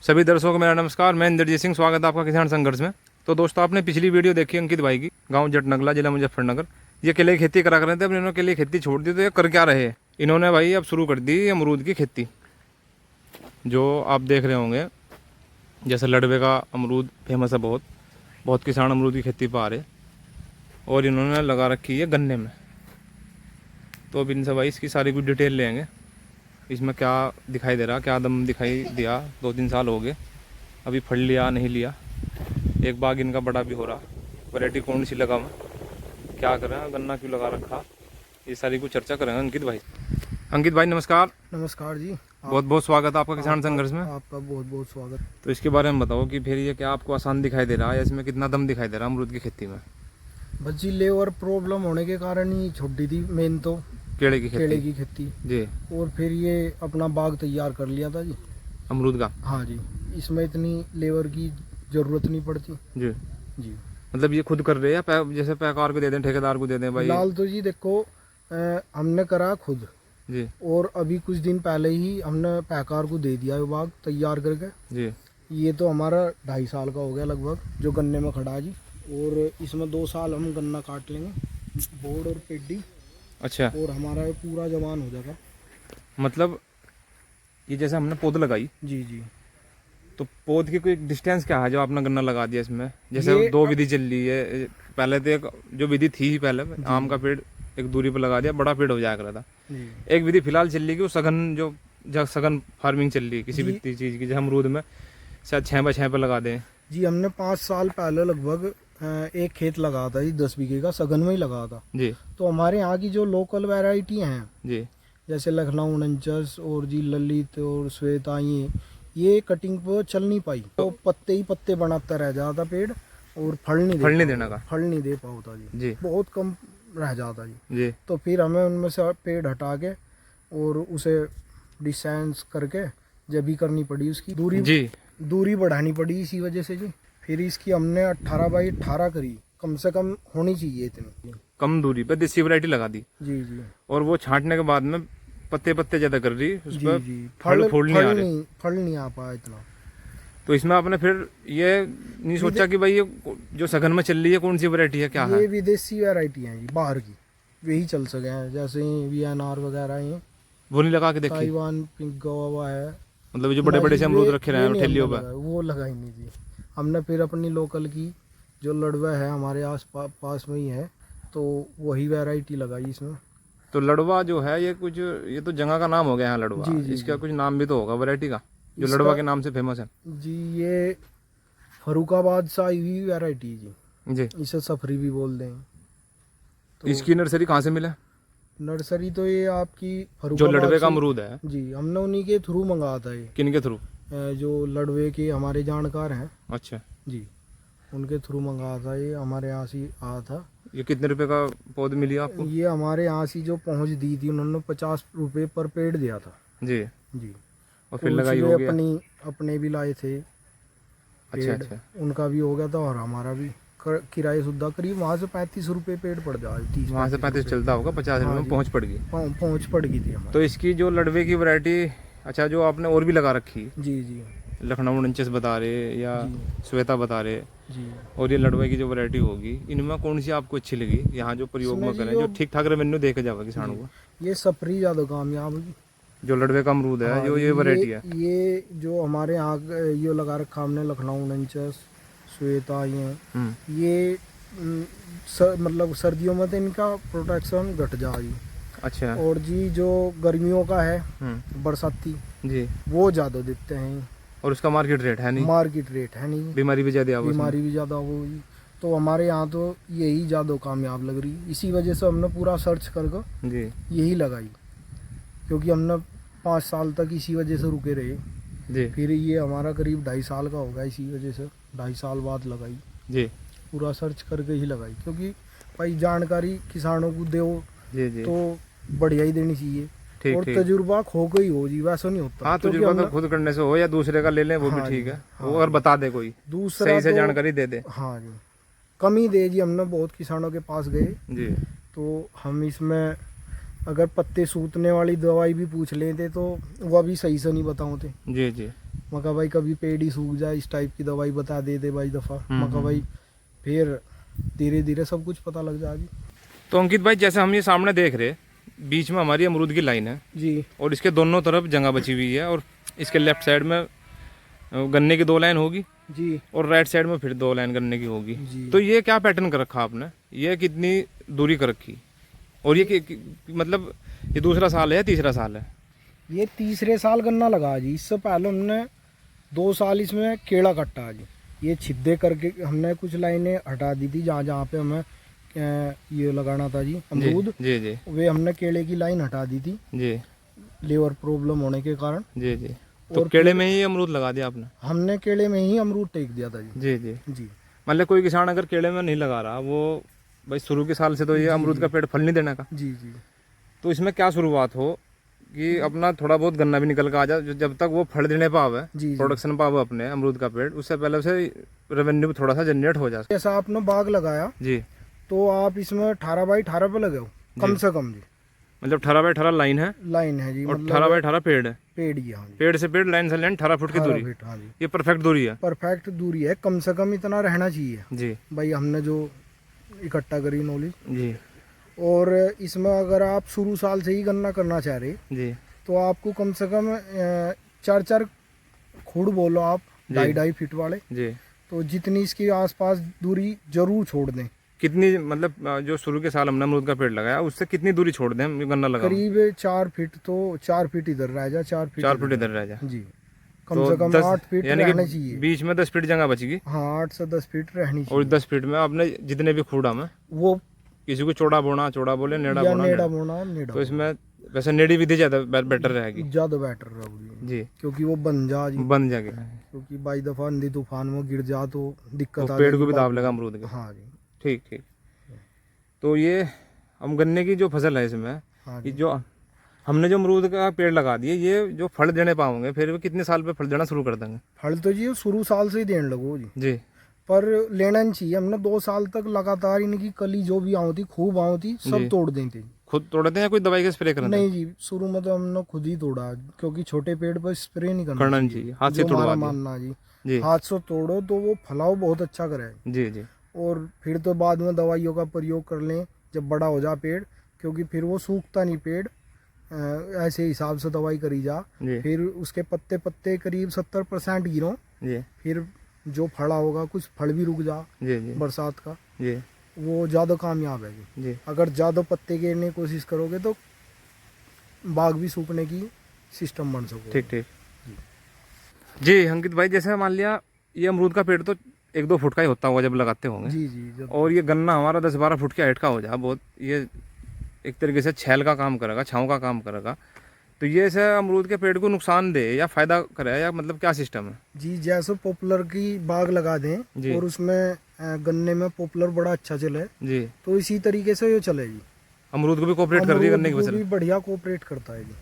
सभी दर्शकों को मेरा नमस्कार। मैं इंद्रजीत सिंह, स्वागत है आपका किसान संघर्ष में। तो दोस्तों, आपने पिछली वीडियो देखी अंकित भाई की, गांव जटनगला, जिला मुजफ्फरनगर। ये केले की खेती करा कर रहे थे, अब इन्होंने केले की खेती छोड़ दी। तो ये कर क्या रहे हैं इन्होंने भाई? अब शुरू कर दी अमरूद की खेती, जो आप देख रहे होंगे। जैसे लड़वे का अमरूद फेमस है, बहुत बहुत किसान अमरूद की खेती पर आ रहे। और इन्होंने लगा रखी है गन्ने में। तो अब इनसे भाई इसकी सारी कुछ डिटेल लेंगे, इसमें क्या दिखाई दे रहा, क्या दम दिखाई दिया। 2-3 साल हो गए, अभी फल लिया नहीं लिया। एक बाग इनका बड़ा भी हो रहा, वैरायटी कौन सी लगा, मैं क्या करें, गन्ना क्यों लगा रखा, ये सारी कुछ चर्चा करेंगे अंकित भाई। अंकित भाई नमस्कार। नमस्कार जी। बहुत बहुत स्वागत है आपका किसान संघर्ष में। आपका बहुत बहुत स्वागत। तो इसके बारे में बताओ कि फिर ये क्या आपको आसान दिखाई दे रहा है, इसमें कितना दम दिखाई दे रहा है अमरूद की खेती में? बस जी, लेबर प्रॉब्लम होने के कारण ही छोड़ दी मेन तो केले की केले खेती की खेती। जी। और फिर ये अपना बाग तैयार कर लिया था जी, अमरूद का? हाँ जी। इसमें इतनी लेबर की जरूरत नहीं पड़ती जी जी। मतलब ये खुद कर रहे हैं या जैसे पैकार को दे दें, ठेकेदार को दे दें भाई? फिलहाल तो जी देखो, हमने करा खुद, जी और अभी कुछ दिन पहले ही हमने पैकार को दे दिया है बाग तैयार करके जी। ये तो हमारा 2.5 साल का हो गया लगभग, जो गन्ने में खड़ा है जी। और इसमें 2 साल हम गन्ना काट लेंगे, बोर्ड और पेडी, अच्छा, और हमारा ये पूरा जवान हो जाएगा। मतलब ये जैसे हमने पौध लगाई, जी जी। तो पौध की कोई डिस्टेंस क्या है जो आपने गन्ना लगा दिया इसमें? जैसे ये 2 विधि चल रही है। पहले तो एक जो विधि थी ही, पहले आम का पेड़ एक दूरी पर लगा दिया, बड़ा पेड़ हो जाया करा था। जी एक विधि फिलहाल चल रही है, वो सघन जो सघन फार्मिंग चल रही है किसी भी जी। चीज़ की। जैसे अमरूद में शायद 6x6 पे लगा दें। जी, हमने 5 साल पहले लगभग एक खेत लगा था जी, 10 बीघे का, सघन में ही लगा था। जी तो हमारे यहाँ की जो लोकल वैरायटी हैं, जी जैसे लखनऊ 49 और जी ललित और श्वेता, ये कटिंग पर चल नहीं पाई। तो पत्ते ही पत्ते बनाता रह जाता पेड़, और फल नहीं देना का। फल नहीं दे पाता जी, जी बहुत कम रह जाता जी। जी तो फिर हमें उनमें से पेड़ हटा के और उसे डिस्टेंस करके जब भी करनी पड़ी, उसकी दूरी बढ़ानी पड़ी इसी वजह से जी। फिर इसकी हमने 18 बाई 18 करी, कम से कम होनी चाहिए इतनी। कम दूरी पे देसी वैरायटी लगा दी। जी जी। और वो छांटने के बाद में पत्ते पत्ते ज्यादा कर रही, उस जी पर जी। फल फूल नहीं आ रहे। फल नहीं आ पाया इतना। तो इसमें आपने फिर ये नहीं सोचा कि भाई ये जो सघन में चल रही है कौन सी वैरायटी है, क्या है? ये विदेशी वैरायटी है जी, बाहर की, वही चल सके हैं, जैसे VNR वगैरह, ये वो नहीं लगा के देखी? ताइवान पिंक गोवा है। मतलब जो बड़े बड़े से अमरूद रखे रहे हैं ठेलियों पर, वो लगा ही नहीं जी। हमने फिर अपनी लोकल की, जो लड़वा है हमारे आस पास में ही है, तो वही वैरायटी लगाई इसमें। तो लड़वा जो है ये कुछ, ये तो जगह का नाम हो गया है लड़वा। जी जी इसका जी। कुछ नाम भी तो होगा वैरायटी का, जो लड़वा के नाम से फेमस है? जी, ये फरुखाबाद से आई हुई वैरायटी जी, जी। इसे सफरी भी बोल दें। तो इसकी नर्सरी कहाँ से मिला? नर्सरी तो ये आपकी जो फरुखाबाद लड़वे का से- अमरूद है, जी, हमने उन्हीं के थ्रू मंगाया था ये। किन के थ्रू? जो लड़वे के हमारे जानकार हैं अच्छा, जी, उनके थ्रू मंगाया था ये, हमारे यहाँ से आया था। ये कितने रुपए का पौध मिली आपको? ये हमारे यहाँ से जो पहुँच दी थी, उन्होंने 50 रुपये पर पेड़ दिया था जी। जी। और फिर कुछ लगाई वे हो गया? अपने भी लाए थे अच्छा पेड़, अच्छा। उनका भी हो गया था, और हमारा भी किराए सुद्धा करीब वहाँ से 35 रुपये पेड़ पड़ जाए। 30 वहाँ से 35 चलता होगा, 50 रुपये हाँ में जी। पहुँच पड़ गई। पहुँच पड़ गई थी हमारी। तो इसकी जो लड़वे की वैरायटी, अच्छा, जो आपने और भी लगा रखी, जी जी लखनऊ 49 बता रहे या जी श्वेता बता रहे, जी। और ये लड़वे की जो वैरायटी होगी, इनमें कौन सी आपको अच्छी लगी यहाँ जो प्रयोग में इसमें जी करें, जो जो- ठीक ठाक रेवेन्यू देके जावे किसानों को? ये सफरी ज़्यादा कामयाब है जी। जो लड़वे का अमरूद है, हाँ जो जी, ये वैरायटी है। ये जो हमारे यहाँ ये लगा रखा हमने, लखनऊ 49 श्वेता, ये मतलब सर्दियों में तो इनका प्रोटेक्शन घट जाए। अच्छा। और जी जो गर्मियों का है, बरसाती, जी। वो ज़्यादा देते हैं। और उसका मार्केट रेट है नहीं? मार्केट रेट है नहीं, बीमारी भी ज्यादा है उसमें। बीमारी भी ज़्यादा होगी। तो हमारे यहाँ तो यही ज़्यादा कामयाब लग रही, इसी वजह से हमने पूरा सर्च करके जी यही लगाई, क्योंकि हमने 5 साल तक इसी वजह से रुके रहे। जी फिर ये हमारा करीब 2.5 साल का होगा, इसी वजह से 2.5 साल बाद लगाई, जी पूरा सर्च करके ही लगाई। क्योंकि भाई जानकारी किसानों को दो जी जी। तो बढ़िया ही देनी चाहिए, ठीक और ठीक। तजुर्बा खो के ही हो जी, वैसा नहीं होता। हाँ, क्योंकि तजुर्बा तो हमने- खुद करने से हो या दूसरे का ले लें, वो भी हाँ ठीक जी, है। हाँ वो अगर बता दे कोई, दूसरा सही से तो- जानकारी दे दे। हाँ जी, कमी दे जी। हमने बहुत किसानों के पास गए, जी तो हम इसमें अगर पत्ते सूतने वाली दवाई भी पूछ लेते तो वह भी सही से नहीं बताते। जी जी। मका भाई कभी पेड़ ही सूख जाए इस टाइप की दवाई बता देते भाई दफ़ा। मका भाई फिर धीरे धीरे सब कुछ पता लग जाएगी। तो अंकित भाई जैसे हम ये सामने देख रहे, बीच में हमारी अमरूद की लाइन है जी और इसके दोनों तरफ जगह बची हुई है, और इसके लेफ्ट साइड में गन्ने की 2 लाइन होगी जी और राइट साइड में फिर 2 लाइन गन्ने की होगी। जी। तो ये क्या पैटर्न कर रखा आपने, ये कितनी दूरी कर रखी, और ये मतलब ये दूसरा साल है या तीसरा साल है? ये तीसरे साल गन्ना लगा जी। इससे पहले हमने 2 साल इसमें केला कट्टा जी। ये छिद्दे करके हमने कुछ लाइनें हटा दी थी जहाँ जहाँ पे हमें ये लगाना था जी अमरूद। जी जी वे हमने केले की लाइन हटा दी थी जी लीवर प्रॉब्लम होने के कारण। जी जी। तो केले में ही अमरूद लगा दिया आपने? हमने केले में ही अमरूद टेक दिया था जी। जी जी जी। मतलब कोई किसान अगर केले में नहीं लगा रहा, वो भाई शुरू के साल से तो ये अमरूद का पेड़ फल नहीं देने का। जी जी। तो इसमें क्या शुरुआत हो कि अपना थोड़ा बहुत गन्ना भी निकल के आ जाए, जब तक वो फल देने पावे, जी। प्रोडक्शन पावे अपने अमरूद का पेड़, उससे पहले उसे रेवेन्यू थोड़ा सा जनरेट हो जाए। जैसा आपने बाग लगाया जी, तो आप इसमें 18 बाई 18 पे लगाओ कम से कम जी। मतलब 18 बाई 18 लाइन है लाइन है जी। और 18 बाई 18 पेड़ है। पेड़ ही। हाँ जी। पेड़ से पेड़, लाइन से लाइन 18 फुट की 18 दूरी। फीट। हाँ जी। ये परफेक्ट दूरी है। परफेक्ट दूरी है, कम से कम इतना रहना चाहिए जी भाई। हमने जो इकट्ठा करी नॉलेज। जी और इसमें अगर आप शुरू साल से ही गन्ना करना चाह रहे जी तो आपको कम से कम 4 खूड़ बोलो आप, 2.5 फीट वाले। जी। तो जितनी इसकी आसपास दूरी जरूर छोड़ दें। कितनी, मतलब जो शुरू के साल हमने अमरूद का पेड़ लगाया उससे कितनी दूरी छोड़ दें हम गन्ना लगा? करीब 4 फीट। तो 4 फीट इधर रह जा, 4 फीट 4 फीट इधर रह जाए जी। कम से कम 8 फीट रहना चाहिए। बीच में 10 फीट जगह बचेगी। हाँ 8 से 10 फीट रहनी और चाहिए। 10 फीट में आपने जितने भी खूड़ा में, वो किसी को चौड़ा बोना चौड़ा बोले, नेड़ा या बोना नेड़ा नेड़ा। बोना नेड़ा। तो इसमें वैसे नेड़ी विधि ज्यादा बेटर रहेगी। ज्यादा बेटर रहेगी जी, क्योंकि वो बन जा जी। बन जाएगी। क्योंकि बाई दफा आंधी तूफान में गिर जा तो दिक्कत तो आ पेड़ को जाएगी भी दाब लगा अमरूद के। हाँ जी। ठीक ठीक। तो ये हम गन्ने की जो फसल है इसमें, हाँ ये जी। जो हमने जो अमरूद का पेड़ लगा दिए, ये जो फल देने पाओगे फिर वो कितने साल पे फल देना शुरू कर देंगे? फल तो जी शुरू साल से ही देने लगो जी। जी। पर लेना नहीं चाहिए। हमने 2 साल तक लगातार इनकी कली जो भी आओ थी, खूब आओ थी, सब तोड़ दी थी। खुद तोड़ते हैं या कोई दवाई का स्प्रे करना? नहीं जी, शुरू में तो हमने खुद ही तोड़ा क्योंकि छोटे पेड़ पर स्प्रे नहीं करना चाहिए, हाथ से जो तोड़वा हमारा दिया। मानना जी। जी हाथ से तोड़ो तो वो फलाव बहुत अच्छा करे। जी जी और फिर तो बाद में दवाइयों का प्रयोग कर लें जब बड़ा हो जा पेड़, क्योंकि फिर वो सूखता नहीं पेड़। ऐसे हिसाब से दवाई करी जा। जी फिर उसके पत्ते पत्ते करीब 70% गिरो। जी फिर जो फड़ा होगा कुछ फल भी रुक जा जी जी बरसात का, जी वो ज़्यादा कामयाब है जी। जी। अगर ज़्यादा पत्ते गिरने की कोशिश करोगे तो बाग भी सूखने की सिस्टम बन सको। ठीक ठीक। जी अंकित भाई, जैसे मान लिया ये अमरूद का पेड़ तो 1-2 फुट का ही होता होगा जब लगाते होंगे, जी जी। जब और ये गन्ना हमारा 10-12 फुट की हाइट का हो जाए, बहुत ये एक तरीके से छेल का काम करेगा, छाँव का काम करेगा। तो ये ऐसे अमरूद के पेड़ को नुकसान दे या फायदा करे, या मतलब क्या सिस्टम है? जी, जैसे पॉपुलर की बाग लगा जी। दें और उसमें गन्ने में पॉपुलर बड़ा अच्छा चले, जी। तो इसी तरीके से ये चलेगी। अमरूद को भी कोऑपरेट कर रही है गन्ने की अमरूद को फसल? भी बढ़िया कोऑपरेट करता है जी।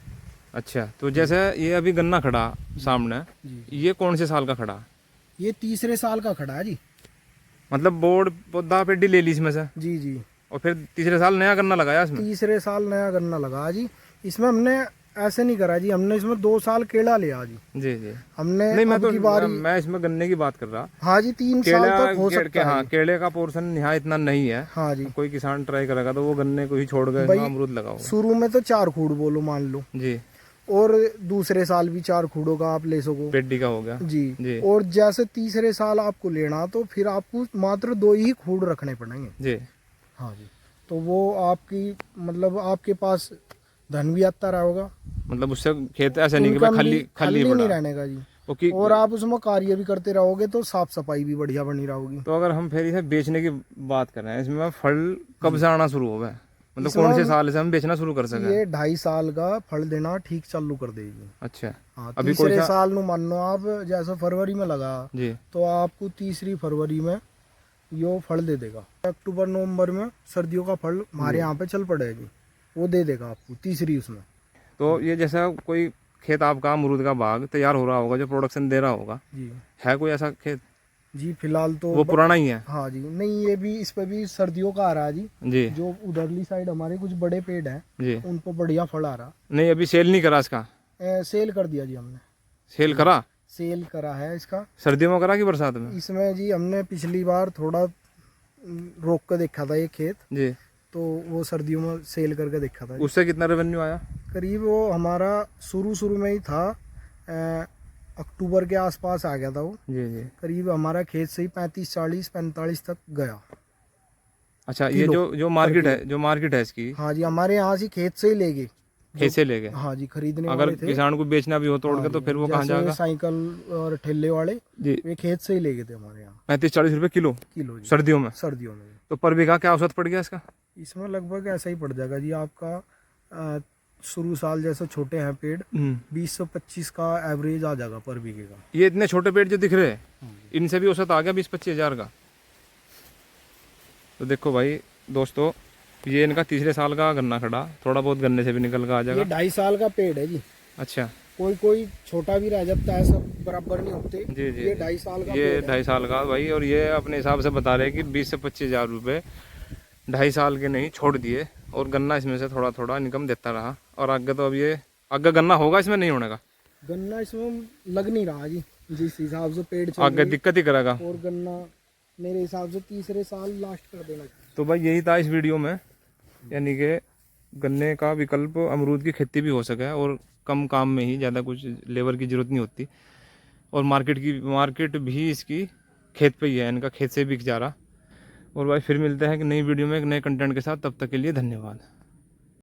अच्छा, तो जैसे ये अभी गन्ना खड़ा सामने, जी। ये कौन से साल का खड़ा? ये तीसरे साल का खड़ा है जी। मतलब बोर्ड पौधा पेडी ले ली इसमें से, जी जी। और फिर तीसरे साल नया गन्ना लगाया इसमें? तीसरे साल नया गन्ना लगा जी। इसमें हमने ऐसे नहीं करा जी, हमने इसमें 2 साल केला लिया जी। जी जी। हमने नहीं, मैं अब तो की बारी मैं इसमें गन्ने की बात कर रहा। हाँ जी, 3 साल तक हो सकता है। हाँ, केले का पोर्शन यहाँ इतना नहीं है। हाँ जी। कोई किसान ट्राई करेगा तो वो गन्ने को ही छोड़ कर भाई, अमरूद लगाओ। शुरू में तो 4 खूड़ बोलो मान लो, जी। और दूसरे साल भी 4 खूड़ों का आप ले सको पेडी का हो गया। जी। जी। और जैसे तीसरे साल आपको लेना तो फिर आपको मात्र 2 ही खूड़ रखने पड़ेंगे। जी। हाँ जी। तो वो आपकी मतलब आपके पास धन भी आता रहेगा, मतलब उससे खेत ऐसा नहीं कि भाई इनकम खाली भी खाली नहीं पड़ा। रहने का जी। ओके। और आप उसमें कार्य भी करते रहोगे तो साफ सफाई भी बढ़िया बनी रहोगी। तो अगर हम फिर इसे बेचने की बात कर रहे हैं, इसमें फल कब से आना शुरू होगा, मतलब इसमें कौन से साल से हम बेचना शुरू कर सके? ये 2.5 साल का फल देना ठीक चालू कर देगी। अच्छा। हाँ, अभी कोई तीसरे साल नु मानो आप जैसे फरवरी में लगा जी। तो आपको तीसरी फरवरी में यो फल दे देगा। अक्टूबर नवंबर में सर्दियों का फल हमारे यहाँ पे चल पड़ेगी, वो दे देगा आपको तीसरी उसमें। तो ये जैसा कोई खेत आपका अमरूद का बाग तैयार हो रहा होगा, जो प्रोडक्शन दे रहा होगा, जी। है कोई ऐसा खेत? जी फिलहाल तो वो पुराना ही है? हाँ जी, नहीं ये भी, इस पे भी सर्दियों का आ रहा है जी। जी जो उधरली साइड हमारे कुछ बड़े पेड़ हैं जी। उन पर बढ़िया फल आ रहा। नहीं अभी सेल नहीं करा इसका? सेल कर दिया जी हमने। सेल करा? सेल करा है इसका। सर्दियों में करा कि बरसात में? इसमें जी हमने पिछली बार थोड़ा रोक कर देखा था ये खेत, जी। तो वो सर्दियों में सेल करके देखा था। उससे कितना रेवेन्यू आया? करीब वो हमारा शुरू में ही था, अक्टूबर के आसपास आ गया था वो। जी जी। करीब हमारा खेत से ही 35 40 45 तक गया। अच्छा, ये जो मार्केट है इसकी? हाँ जी, हमारे यहाँ से खेत से ही ले गए। खेत से ले गए? हाँ जी, खरीदने अगर वाले थे। किसान को बेचना भी हो तोड़ के तो फिर वो कहाँ जाएगा? साइकिल और ठेले वाले जी। वे खेत से ही ले गए थे हमारे यहाँ। 35-40 रुपए किलो किलो जी। सर्दियों में? सर्दियों में तो पर बीघा क्या औसत पड़ गया इसका? इसमें लगभग ऐसा ही पड़ जाएगा जी आपका। शुरू साल जैसे छोटे हैं पेड़, 20 से 25 का एवरेज आ जाएगा पर बीघे का। ये इतने छोटे पेड़ जो दिख रहे हैं इनसे भी औसत आ गया 20-25 हज़ार का। तो देखो भाई दोस्तों, ये इनका तीसरे साल का गन्ना खड़ा, थोड़ा बहुत गन्ने से भी निकल कर आ ये जाएगा। 2.5 साल का पेड़ है जी। अच्छा। कोई छोटा भी रह जाता है, सब बराबर नहीं होते। जी जी। ये 2.5 साल का ये पेड़ है। 2.5 साल का भाई, और ये अपने हिसाब से बता रहे हैं कि 20 से 25 हज़ार रुपये 2.5 साल के नहीं छोड़ दिए, और गन्ना इसमें से थोड़ा थोड़ा इनकम देता रहा। और आगे तो अब ये आगे गन्ना होगा इसमें नहीं होने का? गन्ना इसमें लग नहीं रहा जी, जिस हिसाब से पेड़ चल आगे रही, दिक्कत ही करेगा। और गन्ना मेरे हिसाब से तीसरे साल लास्ट कर देना। तो भाई यही था इस वीडियो में, यानी कि गन्ने का विकल्प अमरूद की खेती भी हो सके, और कम काम में ही, ज़्यादा कुछ लेबर की ज़रूरत नहीं होती, और मार्केट भी इसकी खेत पे ही है, इनका खेत से बिक जा रहा। और भाई फिर मिलते हैं कि नई वीडियो में एक नए कंटेंट के साथ, तब तक के लिए धन्यवाद।